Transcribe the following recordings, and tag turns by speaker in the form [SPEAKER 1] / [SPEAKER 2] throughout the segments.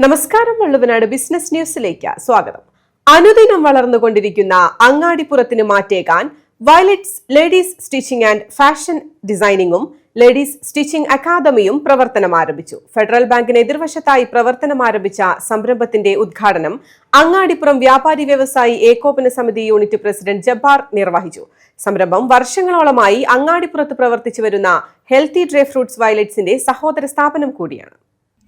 [SPEAKER 1] നമസ്കാരം. വള്ളുവനാട് ബിസിനസ് ന്യൂസിലേക്ക് സ്വാഗതം. അനുദിനം വളർന്നുകൊണ്ടിരിക്കുന്ന അങ്ങാടിപ്പുറത്തിന് മാറ്റേകാൻ Violets ladies stitching and fashion ഡിസൈനിങ്ങും ലേഡീസ് സ്റ്റിച്ചിങ് അക്കാദമിയും പ്രവർത്തനം ആരംഭിച്ചു. ഫെഡറൽ ബാങ്കിന് എതിർവശത്തായി പ്രവർത്തനം ആരംഭിച്ച സംരംഭത്തിന്റെ ഉദ്ഘാടനം അങ്ങാടിപ്പുറം വ്യാപാരി വ്യവസായി ഏകോപന സമിതി യൂണിറ്റ് പ്രസിഡന്റ് ജബ്ബാർ നിർവഹിച്ചു. സംരംഭം വർഷങ്ങളോളമായി അങ്ങാടിപ്പുറത്ത് പ്രവർത്തിച്ചു വരുന്ന ഹെൽത്തി ഡ്രൈ ഫ്രൂട്ട്സ് വയലറ്റ്സിന്റെ സഹോദര സ്ഥാപനം കൂടിയാണ്.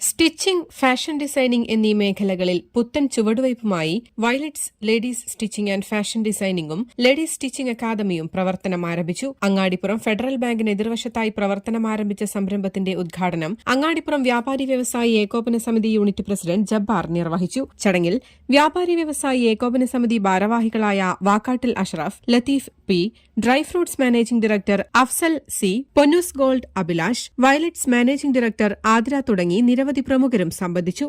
[SPEAKER 1] സ്റ്റിച്ചിംഗ്, ഫാഷൻ ഡിസൈനിംഗ് എന്നീ മേഖലകളിൽ പുത്തൻ ചുവടുവയ്പുമായി Violets ladies stitching and fashion ഡിസൈനിങ്ങും ലേഡീസ് സ്റ്റിച്ചിംഗ് അക്കാദമിയും പ്രവർത്തനം ആരംഭിച്ചു. അങ്ങാടിപ്പുറം ഫെഡറൽ ബാങ്കിന് എതിർവശത്തായി പ്രവർത്തനം ആരംഭിച്ച സംരംഭത്തിന്റെ ഉദ്ഘാടനം അങ്ങാടിപ്പുറം വ്യാപാരി വ്യവസായി ഏകോപന സമിതി യൂണിറ്റ് പ്രസിഡന്റ് ജബ്ബാർ നിർവഹിച്ചു. ചടങ്ങിൽ വ്യാപാരി വ്യവസായി ഏകോപന സമിതി ഭാരവാഹികളായ Vakkattil Ashraf, Latheef P, dry fruits managing director Afsal C, Ponnoos gold Abhilash, Violets managing director Athira തുടങ്ങി നിരവധി പ്രമുഖരും സംബന്ധിച്ചു.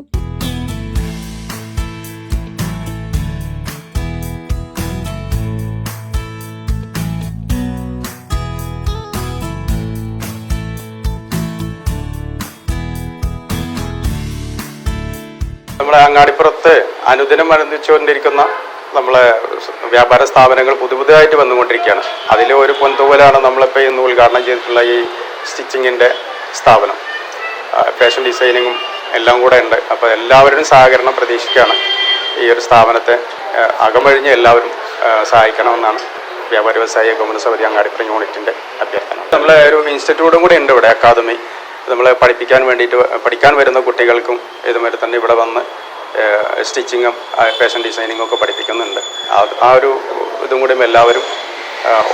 [SPEAKER 2] നമ്മളെ അങ്ങാടിപ്പുറത്ത് അനുദിനം വർദ്ധിച്ചുകൊണ്ടിരിക്കുന്ന നമ്മളെ വ്യാപാര സ്ഥാപനങ്ങൾ പുതുതായിട്ട് വന്നുകൊണ്ടിരിക്കുകയാണ്. അതിലെ ഒരു പൊൻതൂവലാണ് നമ്മളിപ്പോൾ ഇന്ന് ഉദ്ഘാടനം ചെയ്തിട്ടുള്ള ഈ സ്റ്റിച്ചിങ്ങിൻ്റെ സ്ഥാപനം. ഫാഷൻ ഡിസൈനിങ്ങും എല്ലാം കൂടെ ഉണ്ട്. അപ്പോൾ എല്ലാവരുടെയും സഹകരണം പ്രതീക്ഷിക്കുകയാണ്. ഈ ഒരു സ്ഥാപനത്തെ അകമഴിഞ്ഞ് എല്ലാവരും സഹായിക്കണമെന്നാണ് വ്യാപാരി വ്യവസായ ഏകോപന സമിതി അങ്ങാടിപ്പുറം യൂണിറ്റിൻ്റെ അഭ്യർത്ഥന. നമ്മളെ ഒരു ഇൻസ്റ്റിറ്റ്യൂട്ടും കൂടെ ഉണ്ട് ഇവിടെ, അക്കാദമി. നമ്മളെ പഠിക്കാൻ വരുന്ന കുട്ടികൾക്കും ഇതുമാതിരി തന്നെ ഇവിടെ വന്ന് സ്റ്റിച്ചിങ്ങും ഫാഷൻ ഡിസൈനിങ്ങും ഒക്കെ പഠിപ്പിക്കുന്നുണ്ട്. ആ ഒരു ഇതും കൂടി എല്ലാവരും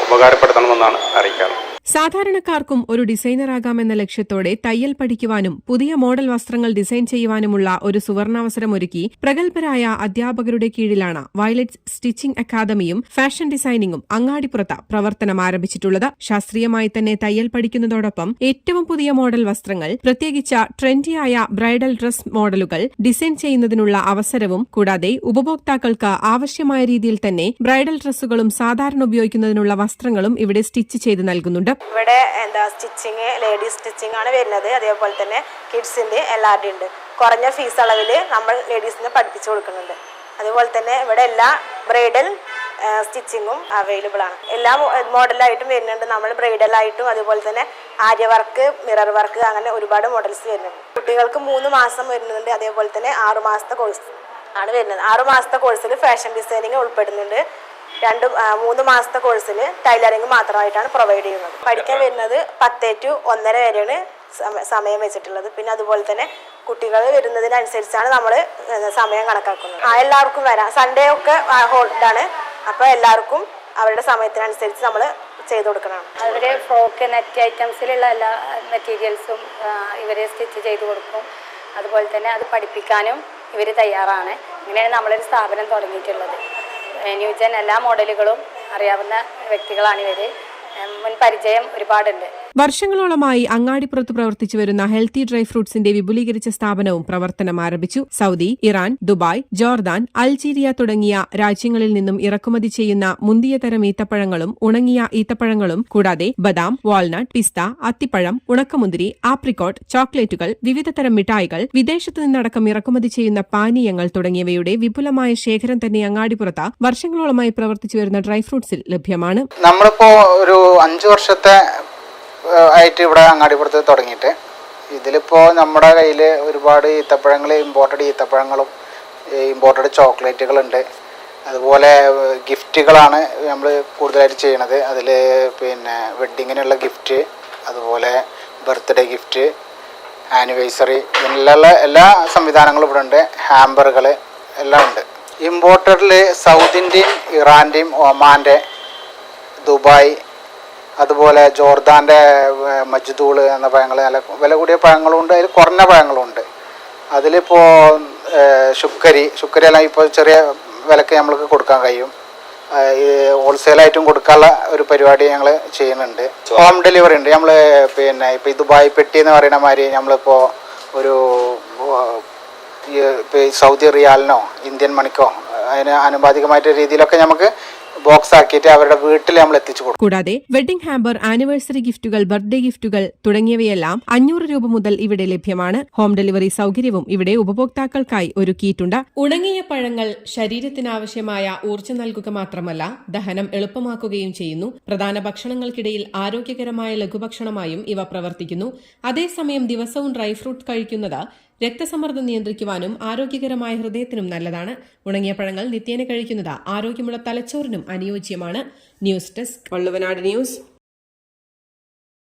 [SPEAKER 2] ഉപകാരപ്പെടുത്തണമെന്നാണ് അറിയിക്കാറ്.
[SPEAKER 1] സാധാരണക്കാർക്കും ഒരു ഡിസൈനറാകാമെന്ന ലക്ഷ്യത്തോടെ തയ്യൽ പഠിക്കുവാനും പുതിയ മോഡൽ വസ്ത്രങ്ങൾ ഡിസൈൻ ചെയ്യുവാനുമുള്ള ഒരു സുവർണാവസരമൊരുക്കി പ്രഗത്ഭരായ അധ്യാപകരുടെ കീഴിലാണ് വയലറ്റ്സ് സ്റ്റിച്ചിംഗ് അക്കാദമിയും ഫാഷൻ ഡിസൈനിങ്ങും അങ്ങാടിപ്പുറത്ത് പ്രവർത്തനം ആരംഭിച്ചിട്ടുള്ളത്. ശാസ്ത്രീയമായി തന്നെ തയ്യൽ പഠിക്കുന്നതോടൊപ്പം ഏറ്റവും പുതിയ മോഡൽ വസ്ത്രങ്ങൾ, പ്രത്യേകിച്ച് ട്രെൻഡിയായ ബ്രൈഡൽ ഡ്രസ് മോഡലുകൾ ഡിസൈൻ ചെയ്യുന്നതിനുള്ള അവസരവും, കൂടാതെ ഉപഭോക്താക്കൾക്ക് ആവശ്യമായ രീതിയിൽ തന്നെ ബ്രൈഡൽ ഡ്രസ്സുകളും സാധാരണ ഉപയോഗിക്കുന്നതിനുള്ള വസ്ത്രങ്ങളും ഇവിടെ സ്റ്റിച്ച് ചെയ്ത് നൽകുന്നുണ്ട്.
[SPEAKER 3] ഇവിടെ സ്റ്റിച്ചിങ്, ലേഡീസ് സ്റ്റിച്ചിങ് ആണ് വരുന്നത്. അതേപോലെ തന്നെ കിഡ്സിൻ്റെ എല്ലാവരുടെയും ഉണ്ട്. കുറഞ്ഞ ഫീസ് അളവിൽ നമ്മൾ ലേഡീസിനെ പഠിപ്പിച്ചു കൊടുക്കുന്നുണ്ട്. അതുപോലെ തന്നെ ഇവിടെ എല്ലാ ബ്രൈഡൽ സ്റ്റിച്ചിങ്ങും അവൈലബിൾ ആണ്. എല്ലാ മോഡലായിട്ടും വരുന്നുണ്ട്. നമ്മൾ ബ്രൈഡലായിട്ടും അതുപോലെ തന്നെ ആര്യ വർക്ക്, മിറർ വർക്ക്, അങ്ങനെ ഒരുപാട് മോഡൽസ് വരുന്നുണ്ട്. കുട്ടികൾക്ക് 3 മാസം വരുന്നുണ്ട്. അതേപോലെ തന്നെ 6 മാസത്തെ കോഴ്സ് ആണ് വരുന്നത്. 6 മാസത്തെ കോഴ്സിൽ ഫാഷൻ ഡിസൈനിങ് ഉൾപ്പെടുന്നുണ്ട്. 3 മാസത്തെ കോഴ്സിൽ ടൈലറിംഗ് മാത്രമായിട്ടാണ് പ്രൊവൈഡ് ചെയ്യുന്നത്. പഠിക്കാൻ വരുന്നത് 10 to 1:30 വരെയാണ് സമയം വെച്ചിട്ടുള്ളത്. പിന്നെ അതുപോലെ തന്നെ കുട്ടികൾ വരുന്നതിനനുസരിച്ചാണ് നമ്മൾ സമയം കണക്കാക്കുന്നത്. എല്ലാവർക്കും വരാം. സൺഡേ ഒക്കെ ഹോൾഡാണ്. അപ്പോൾ എല്ലാവർക്കും അവരുടെ സമയത്തിനനുസരിച്ച് നമ്മൾ ചെയ്തു കൊടുക്കണം.
[SPEAKER 4] അവർ ഫ്രോക്ക്, നെറ്റ് ഐറ്റംസിലുള്ള എല്ലാ മെറ്റീരിയൽസും ഇവർ സ്റ്റിച്ച് ചെയ്ത് കൊടുക്കും. അതുപോലെ തന്നെ അത് പഠിപ്പിക്കാനും ഇവർ തയ്യാറാണ്. ഇങ്ങനെയാണ് നമ്മളൊരു സ്ഥാപനം തുടങ്ങിയിട്ടുള്ളത്. ന്യൂജൻ എല്ലാ മോഡലുകളും അറിയാവുന്ന വ്യക്തികളാണ് ഇവർ. മുൻ പരിചയം ഒരുപാടുണ്ട്.
[SPEAKER 1] വർഷങ്ങളോളമായി അങ്ങാടിപ്പുറത്ത് പ്രവർത്തിച്ചു വരുന്ന ഹെൽത്തി ഡ്രൈ ഫ്രൂട്ട്സിന്റെ വിപുലീകരിച്ച സ്ഥാപനവും പ്രവർത്തനം ആരംഭിച്ചു. Saudi, Iran, Dubai, Jordan, Algeria തുടങ്ങിയ രാജ്യങ്ങളിൽ നിന്നും ഇറക്കുമതി ചെയ്യുന്ന മുന്തിയ തരം ഈത്തപ്പഴങ്ങളും ഉണങ്ങിയ ഈത്തപ്പഴങ്ങളും, കൂടാതെ ബദാം, വാൾനട്ട്, പിസ്ത, അത്തിപ്പഴം, ഉണക്കമുന്തിരി, ആപ്രിക്കോട്ട്, ചോക്ലേറ്റുകൾ, വിവിധ തരം മിഠായികൾ, വിദേശത്തു നിന്നടക്കം ഇറക്കുമതി ചെയ്യുന്ന പാനീയങ്ങൾ തുടങ്ങിയവയുടെ വിപുലമായ ശേഖരം തന്നെ അങ്ങാടിപ്പുറത്ത് വർഷങ്ങളോളമായി പ്രവർത്തിച്ചു വരുന്ന ഡ്രൈ ഫ്രൂട്ട്സിൽ ലഭ്യമാണ്.
[SPEAKER 5] നമ്മളിപ്പോ ഒരു 5 വർഷത്തെ ആയിട്ട് ഇവിടെ അങ്ങാടിപ്പുറത്ത് തുടങ്ങിയിട്ട് ഇതിലിപ്പോൾ നമ്മുടെ കയ്യിൽ ഒരുപാട് ഈത്തപ്പഴങ്ങൾ, ഇമ്പോർട്ടഡ് ഈത്തപ്പഴങ്ങളും ഇമ്പോർട്ടഡ് ചോക്ലേറ്റുകളുണ്ട്. അതുപോലെ ഗിഫ്റ്റുകളാണ് നമ്മൾ കൂടുതലായിട്ട് ചെയ്യണത്. അതിൽ പിന്നെ വെഡ്ഡിങ്ങിനുള്ള ഗിഫ്റ്റ്, അതുപോലെ ബർത്ത്ഡേ ഗിഫ്റ്റ്, ആനിവേഴ്സറി, ഇതിനുള്ള എല്ലാ സംവിധാനങ്ങളും ഇവിടെ ഉണ്ട്. ഹാമ്പറുകൾ എല്ലാം ഉണ്ട്. ഇമ്പോർട്ടഡിൽ സൗദിൻ്റെയും ഇറാൻ്റെയും ഒമാൻ്റെ, ദുബായ്, അതുപോലെ ജോർദാൻ്റെ മജ്ദൂൾ എന്ന പഴങ്ങൾ, നല്ല വില കൂടിയ പഴങ്ങളുണ്ട്, അതിൽ കുറഞ്ഞ പഴങ്ങളുണ്ട്. അതിലിപ്പോൾ ശുക്കരിയെല്ലാം ഇപ്പോൾ ചെറിയ വിലക്ക് നമ്മൾക്ക് കൊടുക്കാൻ കഴിയും. ഹോൾസെയിലായിട്ടും കൊടുക്കാനുള്ള ഒരു പരിപാടി ഞങ്ങൾ ചെയ്യുന്നുണ്ട്. ഹോം ഡെലിവറി ഉണ്ട്. നമ്മൾ പിന്നെ ഇപ്പോൾ ഈ ദുബായ് പെട്ടി എന്ന് പറയുന്ന മാതിരി നമ്മളിപ്പോൾ ഒരു സൗദി റിയാലിനോ ഇന്ത്യൻ മണിക്കോ അതിന് ആനുപാതികമായിട്ട് രീതിയിലൊക്കെ നമുക്ക് ബോക്സ് ആക്കിയിട്ട് അവരുടെ വീട്ടിൽ നമ്മൾ എത്തിച്ചു കൊടുക്കും.
[SPEAKER 1] കൂടാതെ വെഡിംഗ് ഹാമ്പർ, ആനിവേഴ്സറി ഗിഫ്റ്റുകൾ, ബർത്ത്ഡേ ഗിഫ്റ്റുകൾ തുടങ്ങിയവയെല്ലാം 500 രൂപ മുതൽ ഇവിടെ ലഭ്യമാണ്. ഹോം ഡെലിവറി സൗകര്യവും ഇവിടെ ഉപഭോക്താക്കൾക്കായി ഒരുക്കിയിട്ടുണ്ട്. ഉണങ്ങിയ പഴങ്ങൾ ശരീരത്തിനാവശ്യമായ ഊർജ്ജം നൽകുക മാത്രമല്ല, ദഹനം എളുപ്പമാക്കുകയും ചെയ്യുന്നു. പ്രധാന ഭക്ഷണങ്ങൾക്കിടയിൽ ആരോഗ്യകരമായ ലഘുഭക്ഷണമായും ഇവ പ്രവർത്തിക്കുന്നു. അതേസമയം ദിവസവും ഡ്രൈ ഫ്രൂട്ട് കഴിക്കുന്നത് രക്തസമ്മർദ്ദം നിയന്ത്രിക്കുവാനും ആരോഗ്യകരമായ ഹൃദയത്തിനും നല്ലതാണ്. ഉണങ്ങിയ പഴങ്ങൾ നിത്യേന കഴിക്കുന്നത് ആരോഗ്യമുള്ള തലച്ചോറിനും അനുയോജ്യമാണ്. News desk Valluvanad news.